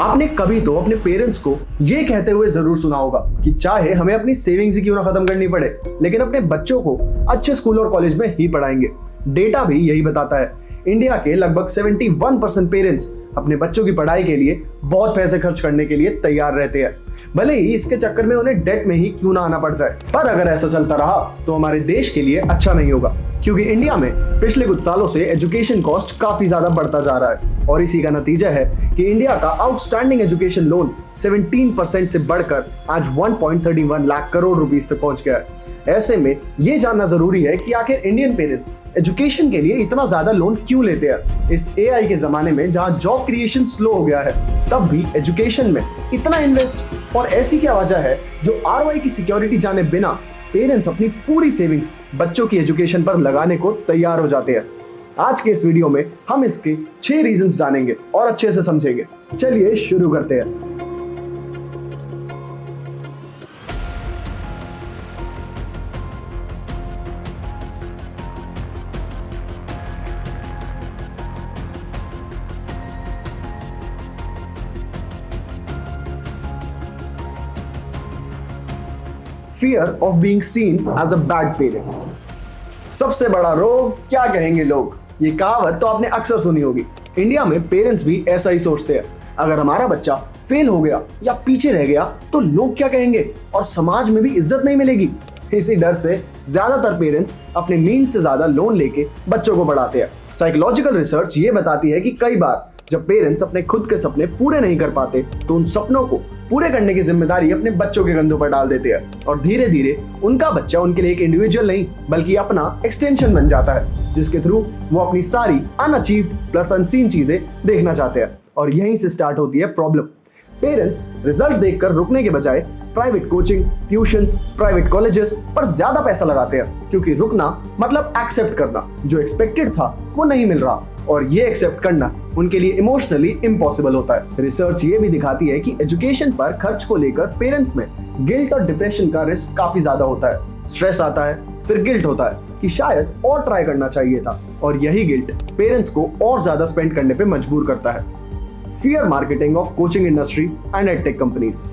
आपने कभी तो अपने पेरेंट्स को ये कहते हुए जरूर सुना होगा कि चाहे हमें अपनी सेविंग्स ही क्यों ना खत्म करनी पड़े, लेकिन अपने बच्चों को अच्छे स्कूल और कॉलेज में ही पढ़ाएंगे। डेटा भी यही बताता है। इंडिया के लगभग 71% पेरेंट्स अपने बच्चों की पढ़ाई के लिए बहुत पैसे खर्च करने के लिए तैयार रहते हैं, भले ही इसके चक्कर में उन्हें डेट में ही क्यों ना आना पड़ जाए। पर अगर ऐसा चलता रहा तो हमारे देश के लिए अच्छा नहीं होगा, क्योंकि इंडिया में पिछले कुछ सालों से एजुकेशन कॉस्ट काफी ज्यादा बढ़ता जा रहा है और इसी का नतीजा है कि इंडिया का आउटस्टैंडिंग एजुकेशन लोन 17% से बढ़कर आज 1.31 लाख करोड़ रुपीस तक पहुंच गया है। ऐसे में ये जानना जरूरी है कि आखिर इंडियन पेरेंट्स एजुकेशन के लिए इतना ज्यादा लोन क्यों लेते हैं। इस एआई के जमाने में जहां जॉब क्रिएशन स्लो हो गया है, तब भी एजुकेशन में इतना इन्वेस्ट, और ऐसी क्या वजह है जो आरओआई की सिक्योरिटी जाने बिना पेरेंट्स अपनी पूरी सेविंग्स बच्चों की एजुकेशन पर लगाने को तैयार हो जाते हैं। आज के इस वीडियो में हम इसके 6 रीजंस जानेंगे और अच्छे से समझेंगे। चलिए शुरू करते हैं। Fear of being seen as a bad parent। सबसे बड़ा रोग क्या कहेंगे लोग, ये कहावत तो आपने अक्सर सुनी होगी। इंडिया में पेरेंट्स भी ऐसा ही सोचते हैं, अगर हमारा बच्चा फेल हो गया या पीछे रह गया तो लोग क्या कहेंगे और समाज में भी इज्जत नहीं मिलेगी। इसी डर से ज्यादातर पेरेंट्स अपने मीन्स से ज्यादा लोन लेके बच्चों को बढ़ाते हैं। साइकोलॉजिकल रिसर्च ये बताती है कि कई बार जब पेरेंट्स अपने खुद के सपने पूरे नहीं कर पाते तो उन सपनों को पूरे करने की जिम्मेदारी अपने बच्चों के कंधों पर डाल देते हैं और धीरे धीरे उनका बच्चा उनके लिए एक इंडिविजुअल नहीं बल्कि अपना एक्सटेंशन बन जाता है, जिसके थ्रू वो अपनी सारी अनअचीव्ड प्लस अनसीन चीजें देखना चाहते हैं। और यहीं से स्टार्ट होती है प्रॉब्लम। पेरेंट्स रिजल्ट देखकर रुकने के बजाय private coaching, tuitions, private colleges पर ज्यादा पैसा लगाते हैं, क्योंकि रुकना मतलब एक्सेप्ट करना जो एक्सपेक्टेड था वो नहीं मिल रहा, और ये एक्सेप्ट करना उनके लिए इमोशनली इम्पॉसिबल होता है। रिसर्च ये भी दिखाती है कि एजुकेशन पर खर्च को लेकर पेरेंट्स में गिल्ट और डिप्रेशन का रिस्क काफी ज्यादा होता है। स्ट्रेस आता है, फिर गिल्ट होता है कि शायद और ट्राई करना चाहिए था, और यही गिल्ट पेरेंट्स को और ज्यादा स्पेंड करने पे मजबूर करता है। Fear marketing of coaching industry and edtech companies.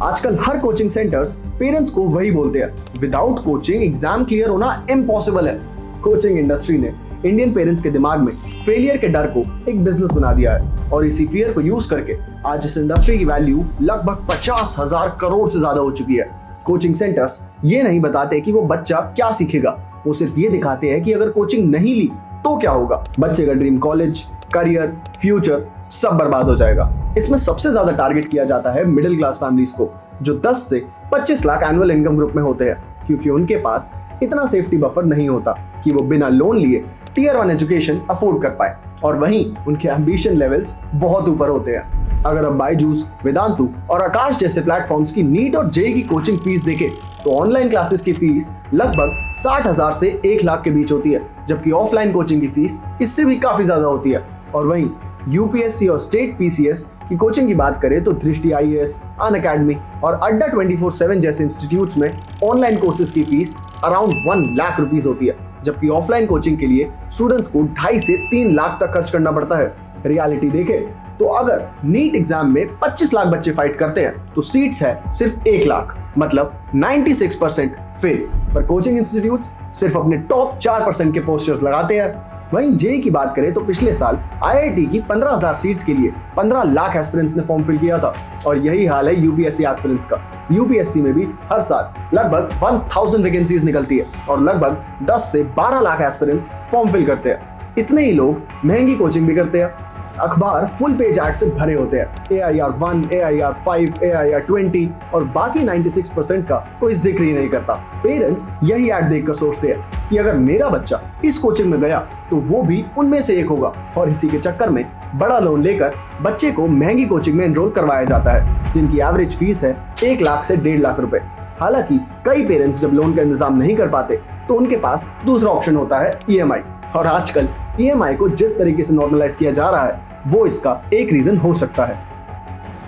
आजकल हर कोचिंग सेंटर्स पेरेंट्स को वही बोलते हैं, विदाउट कोचिंग एग्जाम क्लियर होना इम्पॉसिबल है। कोचिंग इंडस्ट्री ने इंडियन पेरेंट्स के दिमाग में फेलियर के डर को एक बिजनेस बना दिया है, और इसी फियर को यूज करके आज इस इंडस्ट्री की वैल्यू लगभग 50,000 करोड़ से ज्यादा हो चुकी है। कोचिंग सेंटर्स ये नहीं बताते कि वो बच्चा क्या सीखेगा, वो सिर्फ ये दिखाते हैं कि अगर कोचिंग नहीं ली तो क्या होगा। बच्चे का ड्रीम कॉलेज, करियर, फ्यूचर सब बर्बाद हो जाएगा। इसमें सबसे ज्यादा टारगेट किया जाता है मिडिल क्लास फैमिलीज को, जो 10 से 25 लाख एनुअल इनकम ग्रुप में होते हैं, क्योंकि उनके पास इतना सेफ्टी बफर नहीं होता कि वो बिना लोन लिए टियर 1 एजुकेशन अफोर्ड कर पाए, और वहीं उनके एम्बिशन लेवल्स बहुत ऊपर होते हैं। अगर अब बायजूस, वेदांतु और आकाश जैसे प्लेटफॉर्म्स की नीट और जेईई की कोचिंग फीस देखें तो ऑनलाइन क्लासेस की फीस लगभग 60,000 से 1 लाख के बीच होती है, जबकि ऑफलाइन कोचिंग की फीस इससे भी काफी ज्यादा होती है। और वहीं यूपीएससी और स्टेट पीसीएस की कोचिंग की बात करें तो दृष्टि आईएएस, अनअकैडमी और अड्डा 24/7 जैसे इंस्टीट्यूट्स में ऑनलाइन कोर्सेज की फीस अराउंड 1 लाख रुपीस होती है, जबकि ऑफलाइन कोचिंग के लिए स्टूडेंट्स को 2.5 से 3 लाख तक खर्च करना पड़ता है। रियलिटी देखें तो अगर नीट एग्जाम में 25 लाख बच्चे फाइट करते हैं तो सीट्स है सिर्फ 1 लाख, मतलब 96% फेल। पर कोचिंग इंस्टीट्यूट्स सिर्फ अपने टॉप 4% के पोस्टर्स लगाते हैं। वहीं जेईई की बात करें तो पिछले साल आईआईटी की 15,000 सीट्स के लिए 15 लाख एस्पिरेंट्स ने फॉर्म फिल किया था, और यही हाल है यूपीएससी एस्पिरेंट्स का। यूपीएससी में भी हर साल लगभग 1000 वैकेंसीज निकलती है और लगभग 10 से 12 लाख एस्पिरेंट्स फॉर्म फिल करते हैं। इतने ही लोग महंगी कोचिंग भी करते हैं। अखबार फुल पेज एड से भरे होते हैं, AIR1, AIR5, AIR20 और बाकी 96% का कोई जिक्र ही नहीं करता। पेरेंट्स यही ऐड देखकर सोचते हैं कि अगर मेरा बच्चा इस कोचिंग में गया तो वो भी उनमें से एक होगा, और इसी के चक्कर में बड़ा लोन लेकर बच्चे को महंगी कोचिंग में एनरोल करवाया जाता है, जिनकी एवरेज फीस है 1 लाख से 1.5 लाख रुपए। हालांकि कई पेरेंट्स जब लोन का इंतजाम नहीं कर पाते तो उनके पास दूसरा ऑप्शन होता है EMI, और आजकल EMI को जिस तरीके से नॉर्मलाइज किया जा रहा है वो इसका एक रीजन हो सकता है।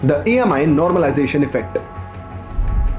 The EMI normalisation effect.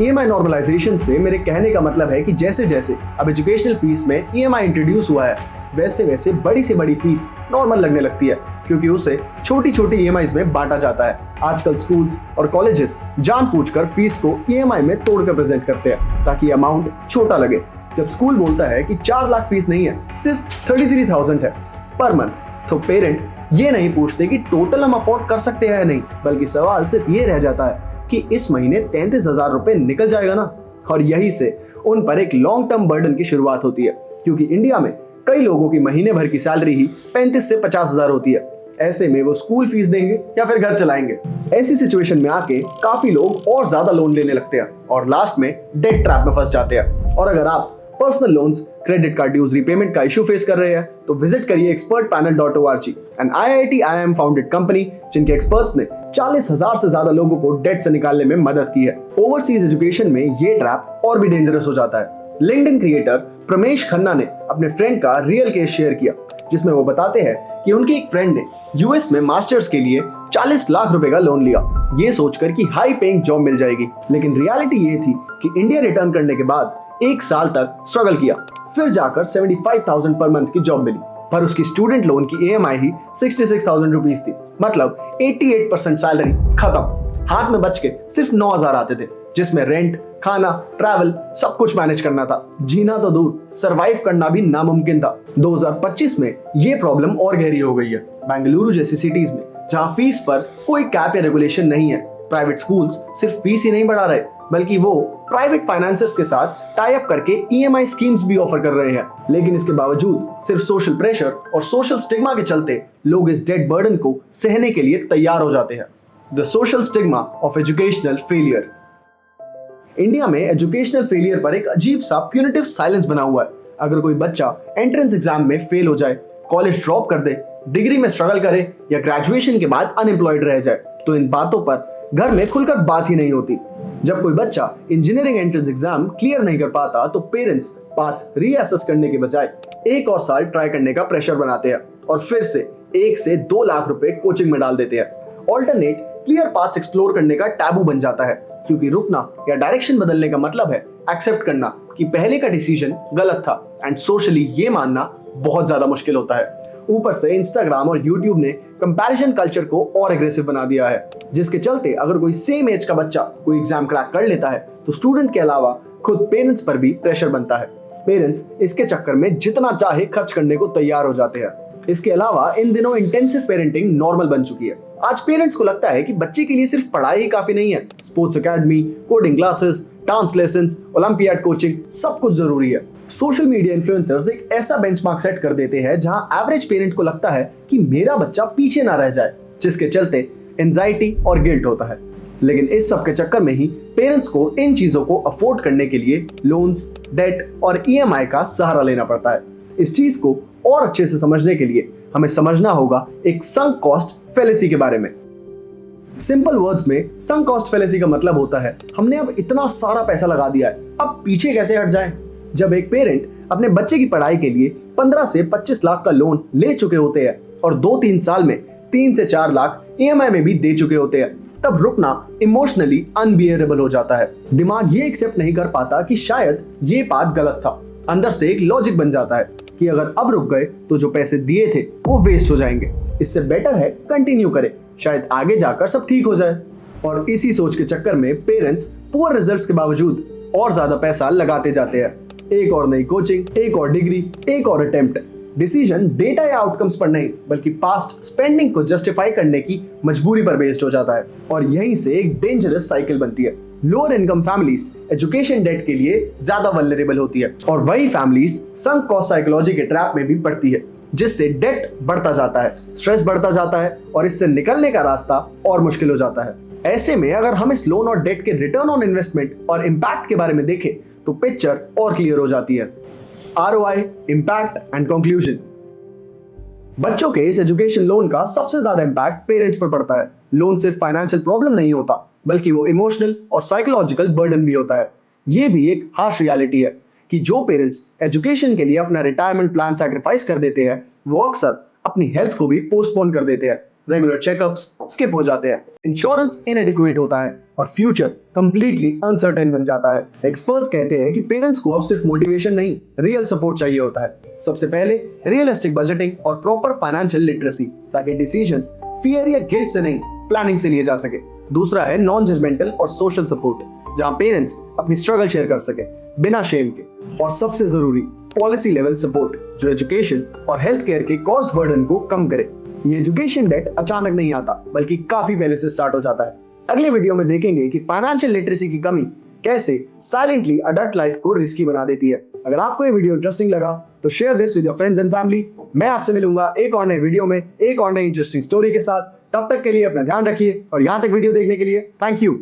EMI normalisation से मेरे कहने का मतलब है कि जैसे जैसे अब एजुकेशनल फीस में EMI इंट्रोड्यूस हुआ है, वैसे वैसे बड़ी से बड़ी फीस नॉर्मल लगने लगती है, क्योंकि उसे छोटी छोटी ईएमआईज में बांटा जाता है। आजकल स्कूल्स और कॉलेजेस जानबूझकर फीस को ईएमआई में तोड़कर प्रेजेंट करते हैं ताकि अमाउंट छोटा लगे। जब स्कूल बोलता है कि 4 लाख फीस नहीं है, सिर्फ 33,000 है पर मंथ, तो पेरेंट ये नहीं पूछते कि टोटल हम अफोर्ड कर सकते हैं या नहीं, बल्कि सवाल सिर्फ ये रह जाता है कि इस महीने 33,000 रुपए निकल जाएगा ना। और यही से उन पर एक लॉन्ग टर्म बर्डन की शुरुआत होती है, क्योंकि इंडिया में कई लोगों की महीने भर की सैलरी ही 35 से 50,000 होती है। ऐसे में वो स्कूल फीस देंगे या फिर घर चलाएंगे। ऐसी सिचुएशन में आके काफी लोग और ज्यादा लोन लेने लगते हैं और लास्ट में डेट ट्रैप में फंस जाते हैं। और अगर आप personal loans, credit card dues repayment का इशू फेस कर रहे हैं तो विजिट करिए expertpanel.org, an IIT IIM founded company जिनके एक्सपर्ट्स ने 40,000 से ज्यादा लोगों को डेट से निकालने में मदद की है। ओवरसीज एजुकेशन में ये ट्रैप और भी डेंजरस हो जाता है। लिंक्डइन क्रिएटर प्रमेश खन्ना ने अपने फ्रेंड का रियल केस शेयर किया, जिसमें वो बताते हैं कि उनके एक फ्रेंड ने यूएस में मास्टर्स के लिए 40 लाख रुपए का लोन लिया, ये सोचकर कि हाई पेइंग जॉब मिल जाएगी। लेकिन रियलिटी ये थी कि इंडिया रिटर्न करने के बाद 1 साल तक स्ट्रगल किया, फिर जाकर 75,000 पर मंथ की जॉब मिली, पर उसकी स्टूडेंट लोन की ईएमआई ही 66,000 रुपीज थी। मतलब 88% सैलरी खत्म। हाथ में बच के सिर्फ 9,000 आते थे, जिसमें रेंट, खाना, ट्रैवल सब कुछ मैनेज करना था। जीना तो दूर, सरवाइव करना भी नामुमकिन था। 2025 में ये प्रॉब्लम और गहरी हो गई है। बेंगलुरु जैसी सिटीज में जहां फीस पर कोई कैप या रेगुलेशन नहीं है, प्राइवेट स्कूल्स सिर्फ फीस ही नहीं बढ़ा रहे, बल्कि वो प्राइवेट फाइनेंसर्स के साथ टाई अप करके ईएमआई स्कीम्स भी ऑफर कर रहे हैं। लेकिन इसके बावजूद सिर्फ सोशल प्रेशर और सोशल स्टिग्मा के चलते लोग इस डेट बर्डन को सहने के लिए तैयार हो जाते हैं। The social stigma of educational failure. India में एजुकेशनल फेलियर पर एक अजीब सा प्यूनिटिव साइलेंस बना हुआ है। अगर कोई बच्चा एंट्रेंस एग्जाम में फेल हो जाए, कॉलेज ड्रॉप कर दे, डिग्री में स्ट्रगल करे या ग्रेजुएशन के बाद अनएम्प्लॉयड रह जाए, तो इन बातों पर घर में खुलकर बात ही नहीं होती। जब कोई बच्चा इंजीनियरिंग एंट्रेंस एग्जाम क्लियर नहीं कर पाता तो पेरेंट्स पाथ रीअसेस करने के बजाय 1 और साल ट्राई करने का प्रेशर बनाते हैं और फिर से 1 से 2 लाख रुपए कोचिंग में डाल देते हैं। ऑल्टरनेट क्लियर पाथ्स एक्सप्लोर करने का टैबू बन जाता है, क्योंकि रुकना या डायरेक्शन बदलने का मतलब है एक्सेप्ट करना कि पहले का डिसीजन गलत था, एंड सोशली ये मानना बहुत ज्यादा मुश्किल होता है। ऊपर से इंस्टाग्राम और यूट्यूब ने कंपैरिजन कल्चर को और एग्रेसिव बना दिया है, जिसके चलते अगर कोई सेम एज का बच्चा कोई एग्जाम क्रैक कर लेता है तो स्टूडेंट के अलावा खुद पेरेंट्स पर भी प्रेशर बनता है। पेरेंट्स इसके चक्कर में जितना चाहे खर्च करने को तैयार हो जाते हैं। इसके अलावा इन दिनों इंटेंसिव पेरेंटिंग नॉर्मल बन चुकी है। आज पेरेंट्स को लगता है कि बच्चे के लिए सिर्फ पढ़ाई ही काफी नहीं है, sports academy, coding classes, dance lessons, olympiad coaching सब कुछ जरूरी है। सोशल मीडिया इन्फ्लुएंसर्स एक ऐसा बेंचमार्क सेट कर देते हैं जहां एवरेज पेरेंट को लगता है कि मेरा बच्चा पीछे ना रह जाए, जिसके चलते एंजाइटी और गिल्ट होता है। लेकिन इस सब के चक्कर में ही पेरेंट्स को इन चीजों को अफोर्ड करने के लिए लोन्स, डेट और ईएमआई का सहारा लेना पड़ता है। इस चीज को और अच्छे से समझने के लिए हमें समझना होगा एक संक कॉस्ट फैलेसी के बारे में। सिंपल वर्ड्स में संक कॉस्ट फैलेसी का मतलब होता है हमने अब इतना सारा पैसा लगा दिया है, अब पीछे कैसे हट जाएं। जब एक पेरेंट अपने बच्चे की पढ़ाई के लिए 15 से 25 लाख का लोन ले चुके होते हैं और 2-3 साल में 3 से 4 लाख ईएमआई में भी दे चुके होते हैं, तब रुकना इमोशनली अनबियरेबल हो जाता है। दिमाग ये एक्सेप्ट नहीं कर पाता कि शायद ये बात गलत था। अंदर से एक लॉजिक बन जाता है कि अगर अब रुक गए तो जो पैसे दिए थे वो वेस्ट हो जाएंगे, इससे बेटर है कंटिन्यू करें, शायद आगे जाकर सब ठीक हो जाए। और इसी सोच के चक्कर में पेरेंट्स पुअर रिजल्ट्स के बावजूद और ज्यादा पैसा लगाते जाते हैं। एक और नई कोचिंग, एक और डिग्री, एक और अटेम्प्ट। डिसीजन डेटा या आउटकम्स पर नहीं बल्कि पास्ट स्पेंडिंग को जस्टिफाई करने की मजबूरी पर बेस्ड हो जाता है, और यहीं से एक डेंजरस साइकिल बनती है। Lower income families education debt के लिए ज्यादा वल्नरेबल होती है और वही फैमिलीज संक कॉस्ट साइकोलॉजी के ट्रैप में भी पड़ती है, जिससे डेट बढ़ता जाता है, स्ट्रेस बढ़ता जाता है और इससे निकलने का रास्ता और मुश्किल हो जाता है। ऐसे में अगर हम इस लोन और डेट के रिटर्न ऑन इन्वेस्टमेंट और इम्पैक्ट के बारे में देखें तो पिक्चर और क्लियर हो जाती है। ROI, impact and conclusion. बच्चों के इस एजुकेशन लोन का सबसे ज्यादा इम्पैक्ट पेरेंट्स पर पड़ता है। लोन सिर्फ फाइनेंशियल प्रॉब्लम नहीं होता बल्कि वो इमोशनल और साइकोलॉजिकल बर्डन भी होता है। ये भी एक हार्श रियलिटी है कि जो पेरेंट्स एजुकेशन के लिए अपना रिटायरमेंट प्लान सैक्रिफाइस कर देते हैं वो अक्सर अपनी हेल्थ को भी पोस्टपोन कर देते हैं। रेगुलर चेकअप्स स्किप हो जाते हैं, इंश्योरेंस इनएडिक्वेट होता है और फ्यूचर कंप्लीटली अनसर्टेन बन जाता है। एक्सपर्ट्स कहते हैं कि पेरेंट्स को अब सिर्फ मोटिवेशन नहीं, रियल सपोर्ट चाहिए होता है। सबसे पहले रियलिस्टिक बजटिंग और प्रॉपर फाइनेंशियल लिटरेसी, ताकि डिसीजंस फियर या गिल्ट से नहीं, प्लानिंग से लिए जा सके। दूसरा है नॉन जजमेंटल और सोशल सपोर्ट, जहां पेरेंट्स अपनी स्ट्रगल शेयर कर सके बिना शेम के। और सबसे जरूरी पॉलिसी लेवल सपोर्ट, जो एजुकेशन और हेल्थ केयर के कॉस्ट बर्डन को कम करे। ये एजुकेशन डेट अचानक नहीं आता, बल्कि काफी पहले से स्टार्ट हो जाता है। अगले वीडियो में देखेंगे कि फाइनेंशियल लिटरेसी की कमी कैसे साइलेंटली अडल्ट लाइफ को रिस्की बना देती है। अगर आपको ये वीडियो इंटरेस्टिंग लगा तो share this with your friends and family. मैं आपसे मिलूंगा एक और नए वीडियो में एक और नई इंटरेस्टिंग स्टोरी के साथ। तब तक के लिए अपना ध्यान रखिए और यहाँ तक वीडियो देखने के लिए थैंक यू।